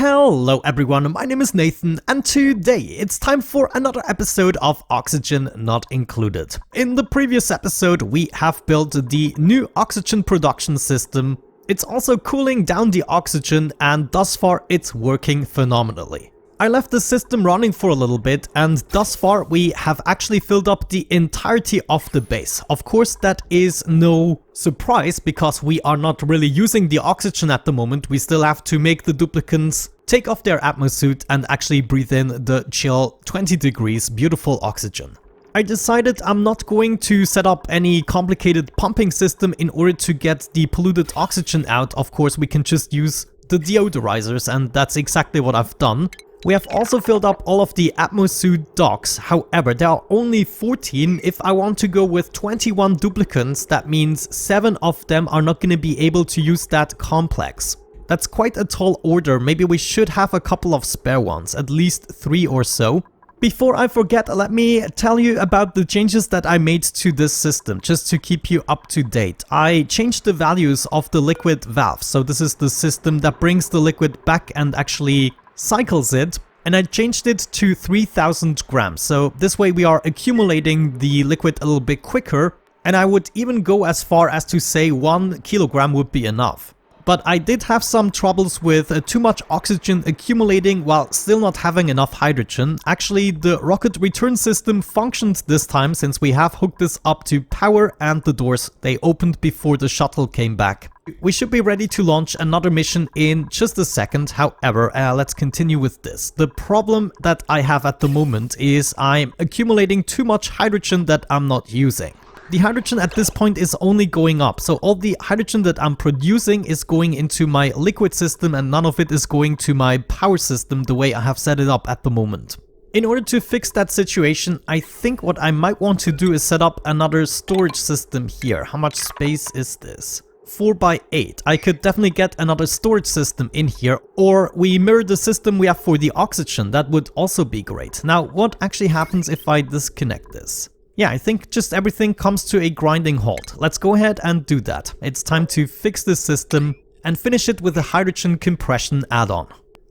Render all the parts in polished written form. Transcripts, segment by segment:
Hello everyone, my name is Nathan and today it's time for another episode of Oxygen Not Included. In the previous episode we have built the new oxygen production system. It's also cooling down the oxygen and thus far it's working phenomenally. I left the system running for a little bit and thus far we have actually filled up the entirety of the base. Of course that is no surprise because we are not really using the oxygen at the moment. We still have to make the duplicants take off their Atmosuit and actually breathe in the chill 20 degrees beautiful oxygen. I decided I'm not going to set up any complicated pumping system in order to get the polluted oxygen out. Of course we can just use the deodorizers and that's exactly what I've done. We have also filled up all of the Atmosuit docks, however there are only 14. If I want to go with 21 duplicants, that means 7 of them are not going to be able to use that complex. That's quite a tall order, maybe we should have a couple of spare ones, at least 3 or so. Before I forget, let me tell you about the changes that I made to this system, just to keep you up to date. I changed the values of the liquid valve, so this is the system that brings the liquid back and actually cycles it, and I changed it to 3000 grams, so this way we are accumulating the liquid a little bit quicker, and I would even go as far as to say 1 kilogram would be enough. But I did have some troubles with too much oxygen accumulating while still not having enough hydrogen. Actually, the rocket return system functioned this time since we have hooked this up to power and the doors, they opened before the shuttle came back. We should be ready to launch another mission in just a second. However, let's continue with this. The problem that I have at the moment is I'm accumulating too much hydrogen that I'm not using. The hydrogen at this point is only going up, so all the hydrogen that I'm producing is going into my liquid system and none of it is going to my power system the way I have set it up at the moment. In order to fix that situation, I think what I might want to do is set up another storage system here. How much space is this? 4 by 8. I could definitely get another storage system in here, or we mirror the system we have for the oxygen. That would also be great. Now, what actually happens if I disconnect this? Yeah, I think just everything comes to a grinding halt. Let's go ahead and do that. It's time to fix this system and finish it with a hydrogen compression add-on.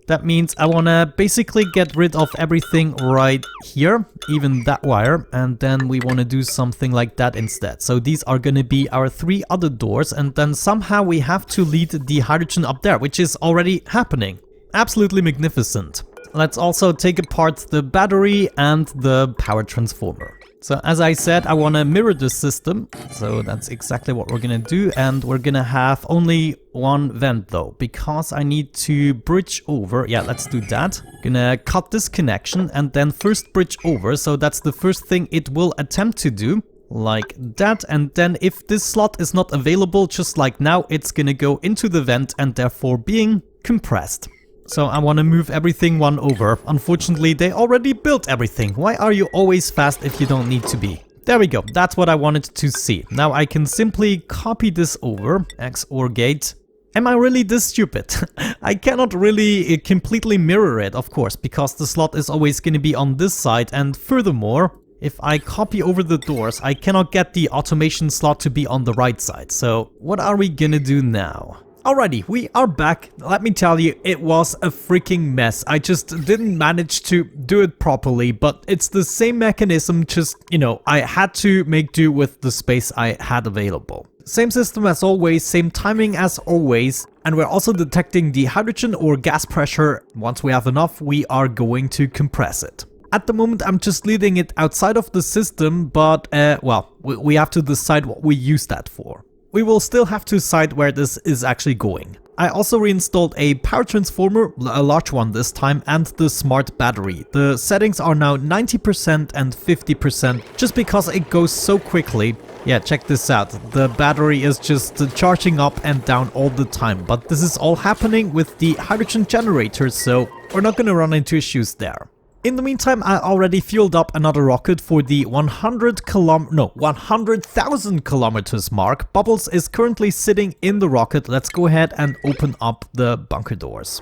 That means I want to basically get rid of everything right here, even that wire, and then we want to do something like that instead. So these are going to be our 3 other doors, and then somehow we have to lead the hydrogen up there, which is already happening. Absolutely magnificent. Let's also take apart the battery and the power transformer. So as I said, I want to mirror the system, so that's exactly what we're gonna do, and we're gonna have only one vent though, because I need to bridge over. Yeah, let's do that. Gonna cut this connection and then first bridge over, so that's the first thing it will attempt to do, like that, and then if this slot is not available, just like now, it's gonna go into the vent and therefore being compressed. So I want to move everything one over. Unfortunately, they already built everything. Why are you always fast if you don't need to be? There we go. That's what I wanted to see. Now I can simply copy this over. XOR gate. Am I really this stupid? I cannot really completely mirror it, of course, because the slot is always going to be on this side. And furthermore, if I copy over the doors, I cannot get the automation slot to be on the right side. So what are we gonna do now? Alrighty, we are back. Let me tell you, it was a freaking mess. I just didn't manage to do it properly, but it's the same mechanism, just, you know, I had to make do with the space I had available. Same system as always, same timing as always, and we're also detecting the hydrogen or gas pressure. Once we have enough, we are going to compress it. At the moment, I'm just leaving it outside of the system, but, well, we have to decide what we use that for. We will still have to decide where this is actually going. I also reinstalled a power transformer, a large one this time, and the smart battery. The settings are now 90% and 50% just because it goes so quickly. Yeah, check this out. The battery is just charging up and down all the time, but this is all happening with the hydrogen generator, so we're not going to run into issues there. In the meantime, I already fueled up another rocket for the 100,000 kilometers mark. Bubbles is currently sitting in the rocket. Let's go ahead and open up the bunker doors.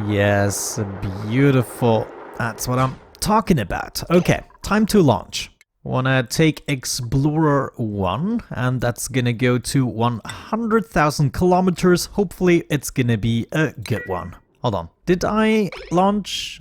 Yes, beautiful. That's what I'm talking about. Okay, time to launch. Wanna take Explorer 1, and that's gonna go to 100,000 kilometers. Hopefully it's gonna be a good one. Hold on. Did I launch?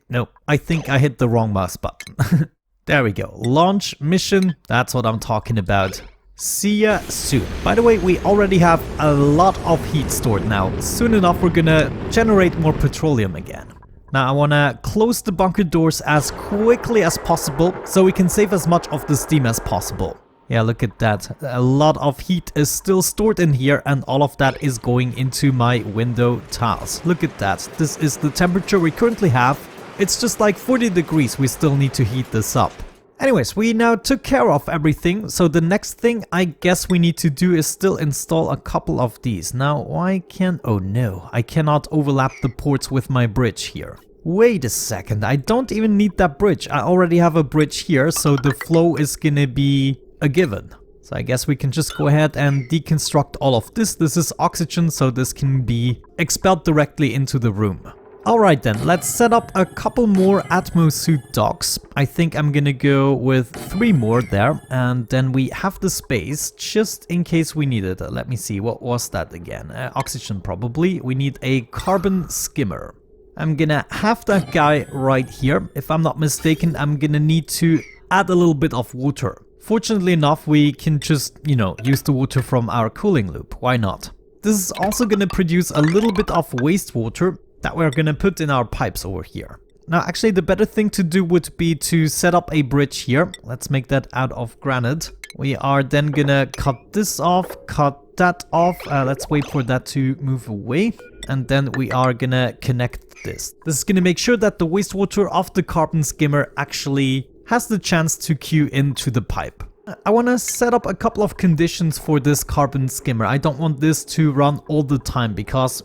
No, I think I hit the wrong mouse button. There we go. Launch mission. That's what I'm talking about. See ya soon. By the way, we already have a lot of heat stored now. Soon enough, we're gonna generate more petroleum again. Now, I wanna close the bunker doors as quickly as possible so we can save as much of the steam as possible. Yeah, look at that. A lot of heat is still stored in here and all of that is going into my window tiles. Look at that. This is the temperature we currently have. It's just like 40 degrees. We still need to heat this up. Anyways, we now took care of everything. So the next thing I guess we need to do is still install a couple of these. Now, why can't... Oh no, I cannot overlap the ports with my bridge here. Wait a second, I don't even need that bridge. I already have a bridge here, so the flow is gonna be a given. So I guess we can just go ahead and deconstruct all of this. This is oxygen, so this can be expelled directly into the room. Alright then, let's set up a couple more Atmosuit docks. I think I'm gonna go with 3 more there, and then we have the space just in case we need it. Let me see, what was that again? Oxygen probably. We need a carbon skimmer. I'm gonna have that guy right here. If I'm not mistaken, I'm gonna need to add a little bit of water. Fortunately enough, we can just, use the water from our cooling loop. Why not? This is also going to produce a little bit of wastewater that we're going to put in our pipes over here. Now, actually, the better thing to do would be to set up a bridge here. Let's make that out of granite. We are then going to cut this off, cut that off. Let's wait for that to move away. And then we are going to connect this. This is going to make sure that the wastewater of the carbon skimmer actually has the chance to queue into the pipe. I want to set up a couple of conditions for this carbon skimmer. I don't want this to run all the time because,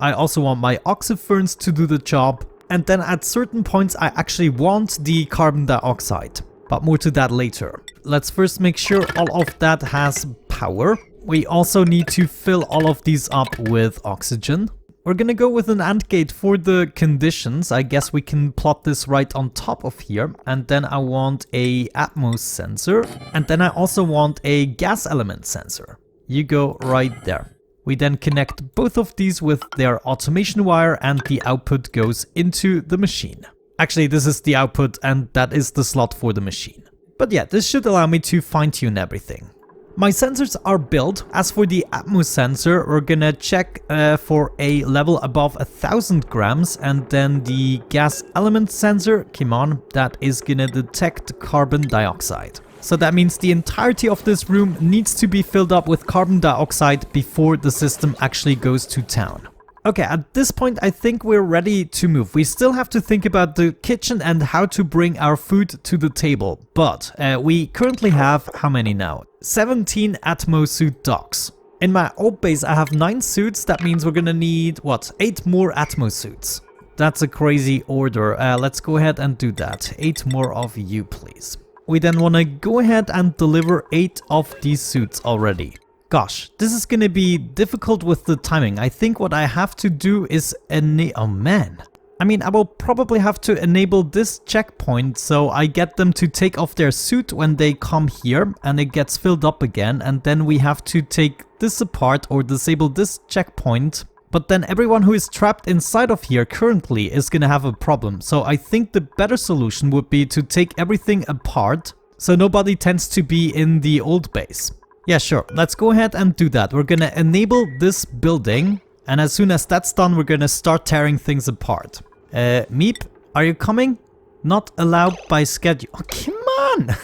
I also want my oxyferns to do the job. And then at certain points, I actually want the carbon dioxide. But more to that later. Let's first make sure all of that has power. We also need to fill all of these up with oxygen. We're gonna go with an AND gate for the conditions. I guess we can plot this right on top of here. And then I want a Atmos sensor. And then I also want a gas element sensor. You go right there. We then connect both of these with their automation wire and the output goes into the machine. Actually, this is the output and that is the slot for the machine. But yeah, this should allow me to fine-tune everything. My sensors are built. As for the Atmos sensor, we're gonna check for a level above 1000 grams, and then the gas element sensor, come on, that is gonna detect carbon dioxide. So that means the entirety of this room needs to be filled up with carbon dioxide before the system actually goes to town. Okay, at this point I think we're ready to move. We still have to think about the kitchen and how to bring our food to the table. But we currently have, how many now? 17 Atmosuit docks. In my old base I have 9 suits. That means we're gonna need, 8 more Atmosuits. That's a crazy order. Let's go ahead and do that. 8 more of you, please. We then want to go ahead and deliver 8 of these suits already. Gosh, this is gonna be difficult with the timing. I think what I have to do is oh man. I mean, I will probably have to enable this checkpoint so I get them to take off their suit when they come here and it gets filled up again, and then we have to take this apart or disable this checkpoint. But then everyone who is trapped inside of here currently is gonna have a problem. So I think the better solution would be to take everything apart so nobody tends to be in the old base. Yeah, sure. Let's go ahead and do that. We're gonna enable this building, and as soon as that's done, we're gonna start tearing things apart. Meep, are you coming? Not allowed by schedule. Oh, come on!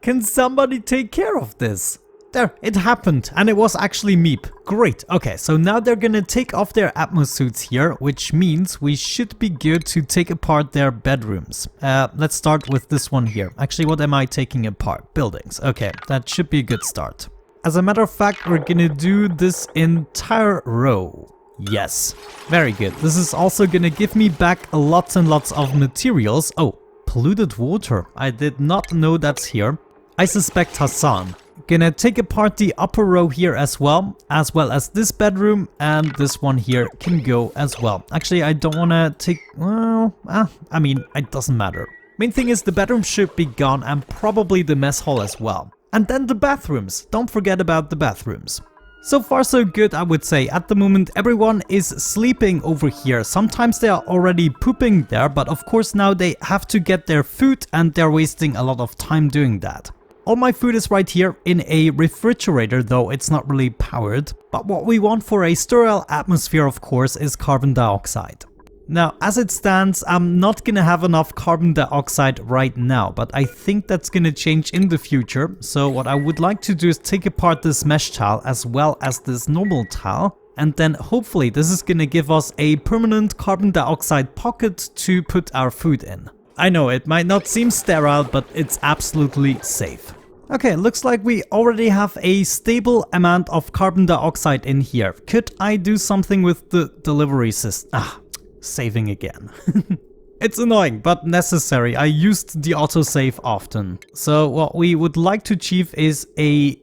Can somebody take care of this? There, it happened, and it was actually Meep. Great. Okay, so now they're gonna take off their Atmosuits here, which means we should be good to take apart their bedrooms. Let's start with this one here. Actually, what am I taking apart? Buildings. Okay, that should be a good start. As a matter of fact, we're gonna do this entire row. Yes, very good. This is also gonna give me back lots and lots of materials. Oh, polluted water. I did not know that's here. I suspect Hassan. Gonna take apart the upper row here as well as this bedroom, and this one here can go as well. Actually, I don't want to take, I mean, it doesn't matter. Main thing is the bedroom should be gone and probably the mess hall as well. And then the bathrooms. Don't forget about the bathrooms. So far so good, I would say. At the moment everyone is sleeping over here. Sometimes they are already pooping there, but of course now they have to get their food and they're wasting a lot of time doing that. All my food is right here in a refrigerator, though it's not really powered. But what we want for a sterile atmosphere, of course, is carbon dioxide. Now, as it stands, I'm not gonna have enough carbon dioxide right now, but I think that's gonna change in the future. So what I would like to do is take apart this mesh tile as well as this normal tile, and then hopefully this is gonna give us a permanent carbon dioxide pocket to put our food in. I know it might not seem sterile, but it's absolutely safe. Okay, looks like we already have a stable amount of carbon dioxide in here. Could I do something with the delivery system? Saving again. It's annoying, but necessary. I used the autosave often. So what we would like to achieve is a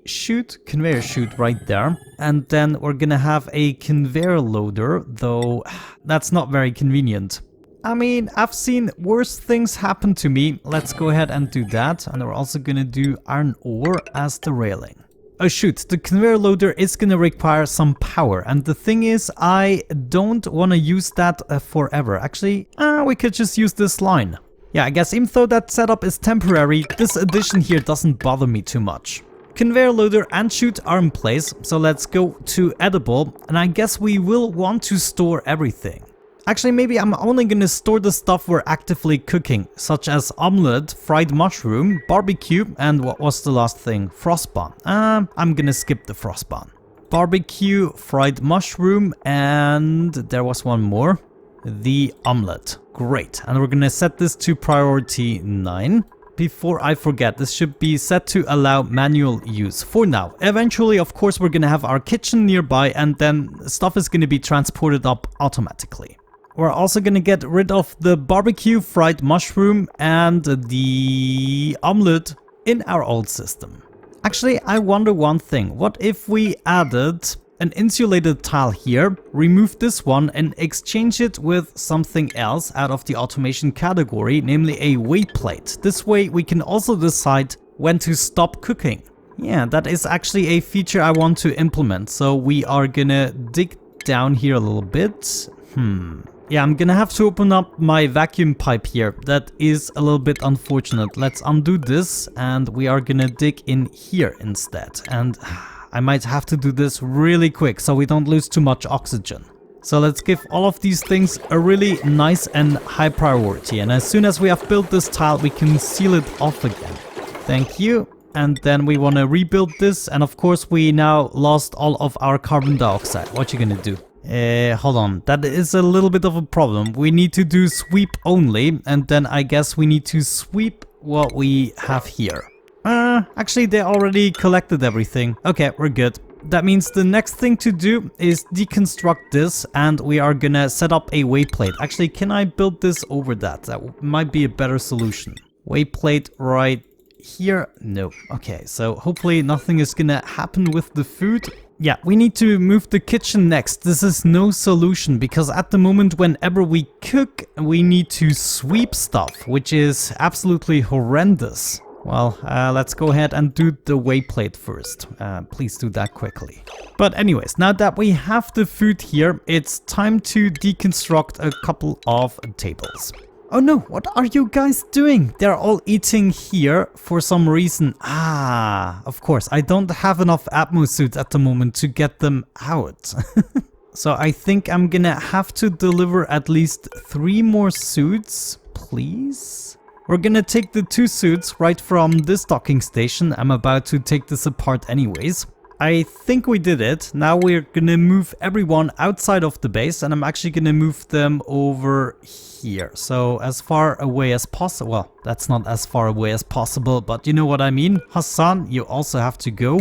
conveyor chute right there. And then we're gonna have a conveyor loader, though that's not very convenient. I mean, I've seen worse things happen to me. Let's go ahead and do that. And we're also gonna do iron ore as the railing. Oh shoot, the conveyor loader is gonna require some power, and the thing is, I don't want to use that forever. Actually, we could just use this line. Yeah, I guess even though that setup is temporary, this addition here doesn't bother me too much. Conveyor loader and chute are in place, so let's go to edible, and I guess we will want to store everything. Actually, maybe I'm only gonna store the stuff we're actively cooking, such as omelette, fried mushroom, barbecue, and what was the last thing? Frostbun. I'm gonna skip the frostbun. Barbecue, fried mushroom, and there was one more. The omelette. Great. And we're gonna set this to priority 9. Before I forget, this should be set to allow manual use for now. Eventually, of course, we're gonna have our kitchen nearby, and then stuff is gonna be transported up automatically. We're also gonna get rid of the barbecue, fried mushroom, and the omelette in our old system. Actually, I wonder one thing. What if we added an insulated tile here, remove this one, and exchange it with something else out of the automation category, namely a weight plate. This way we can also decide when to stop cooking. Yeah, that is actually a feature I want to implement. So we are gonna dig down here a little bit. Yeah, I'm gonna have to open up my vacuum pipe here. That is a little bit unfortunate. Let's undo this, and we are gonna dig in here instead. And I might have to do this really quick so we don't lose too much oxygen. So let's give all of these things a really nice and high priority. And as soon as we have built this tile, we can seal it off again. Thank you. And then we want to rebuild this. And of course, we now lost all of our carbon dioxide. What you gonna do? Hold on, that is a little bit of a problem. We need to do sweep only, and then I guess we need to sweep what we have here. Actually they already collected everything. Okay, we're good. That means the next thing to do is deconstruct this, and we are gonna set up a weight plate. Actually, can I build this over that? That might be a better solution. Weight plate right here? No. Okay, so hopefully nothing is gonna happen with the food. Yeah, we need to move the kitchen next. This is no solution because at the moment whenever we cook, we need to sweep stuff, which is absolutely horrendous. Well, let's go ahead and do the weight plate first. Please do that quickly. But anyways, now that we have the food here, it's time to deconstruct a couple of tables. Oh no, what are you guys doing? They're all eating here for some reason. Of course, I don't have enough Atmosuit at the moment to get them out. So I think I'm gonna have to deliver at least 3 more suits, please. We're gonna take the 2 suits right from this docking station. I'm about to take this apart anyways. I think we did it. Now we're gonna move everyone outside of the base, and I'm actually gonna move them over here. So as far away as possible. Well, that's not as far away as possible, but you know what I mean. Hassan, you also have to go.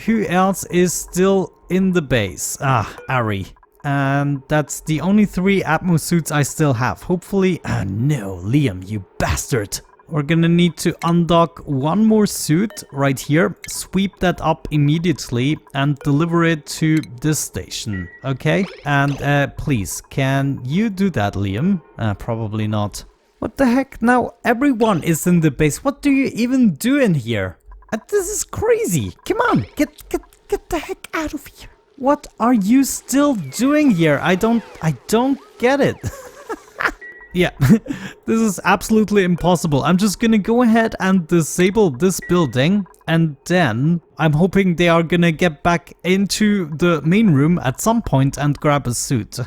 Who else is still in the base? Ari. And that's the only 3 Atmosuits I still have. Hopefully... no, Liam, you bastard. We're gonna need to undock 1 more suit right here, sweep that up immediately, and deliver it to this station, okay? And please, can you do that, Liam? Probably not. What the heck? Now everyone is in the base. What do you even do in here? This is crazy. Come on, get the heck out of here. What are you still doing here? I don't get it. Yeah, this is absolutely impossible. I'm just gonna go ahead and disable this building, and then I'm hoping they are gonna get back into the main room at some point and grab a suit.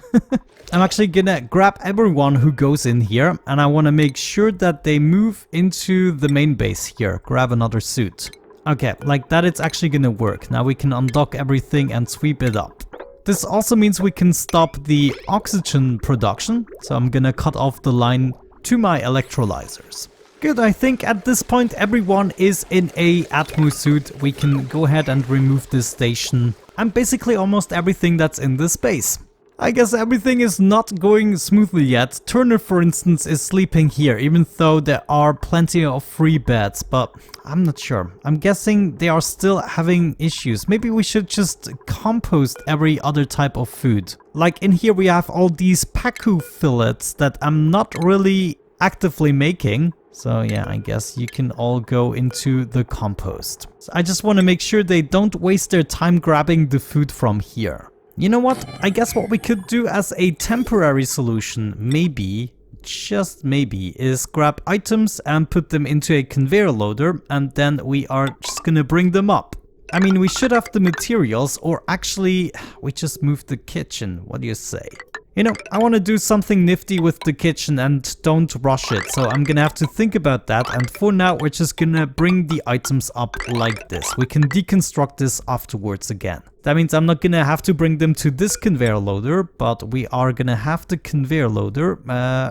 I'm actually gonna grab everyone who goes in here, and I wanna make sure that they move into the main base here. Grab another suit. Okay, like that it's actually gonna work. Now we can undock everything and sweep it up. This also means we can stop the oxygen production, so I'm gonna cut off the line to my electrolyzers. Good, I think at this point everyone is in a Atmosuit. We can go ahead and remove this station and basically almost everything that's in this space. I guess everything is not going smoothly yet. Turner, for instance, is sleeping here, even though there are plenty of free beds, but I'm not sure. I'm guessing they are still having issues. Maybe we should just compost every other type of food. Like in here we have all these pacu fillets that I'm not really actively making. So yeah, I guess you can all go into the compost. So I just want to make sure they don't waste their time grabbing the food from here. You know what? I guess what we could do as a temporary solution, maybe, just maybe, is grab items and put them into a conveyor loader, and then we are just gonna bring them up. I mean, we should have the materials, or actually, we just moved the kitchen. What do you say? You know, I want to do something nifty with the kitchen and don't rush it, so I'm gonna have to think about that, and for now we're just gonna bring the items up like this. We can deconstruct this afterwards again. That means I'm not gonna have to bring them to this conveyor loader, but we are gonna have the conveyor loader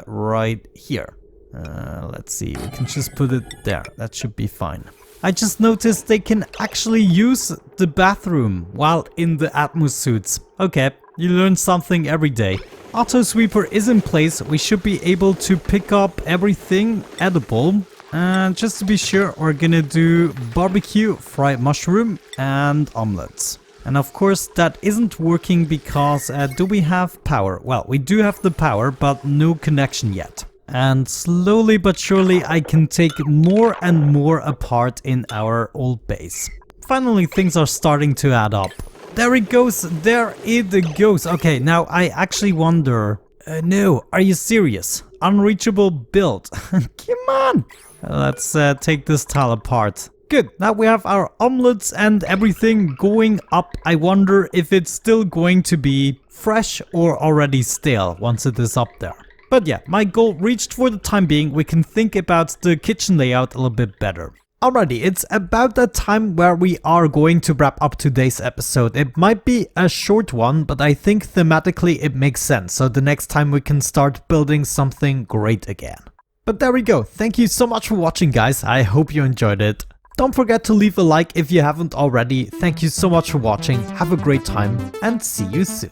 right here. Let's see, we can just put it there. That should be fine. I just noticed they can actually use the bathroom while in the Atmosuits. Okay, you learn something every day. Auto sweeper is in place. We should be able to pick up everything edible. And just to be sure, we're gonna do barbecue, fried mushroom, and omelets. And of course that isn't working because do we have power? Well, we do have the power, but no connection yet. And slowly but surely I can take more and more apart in our old base. Finally, things are starting to add up. There it goes, there it goes. Okay, now I actually wonder... no, are you serious? Unreachable build. Come on! Let's take this tile apart. Good, now we have our omelets and everything going up. I wonder if it's still going to be fresh or already stale once it is up there. But yeah, my goal reached for the time being. We can think about the kitchen layout a little bit better. Alrighty, it's about that time where we are going to wrap up today's episode. It might be a short one, but I think thematically it makes sense. So the next time we can start building something great again. But there we go. Thank you so much for watching, guys. I hope you enjoyed it. Don't forget to leave a like if you haven't already. Thank you so much for watching. Have a great time and see you soon.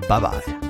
Bye bye.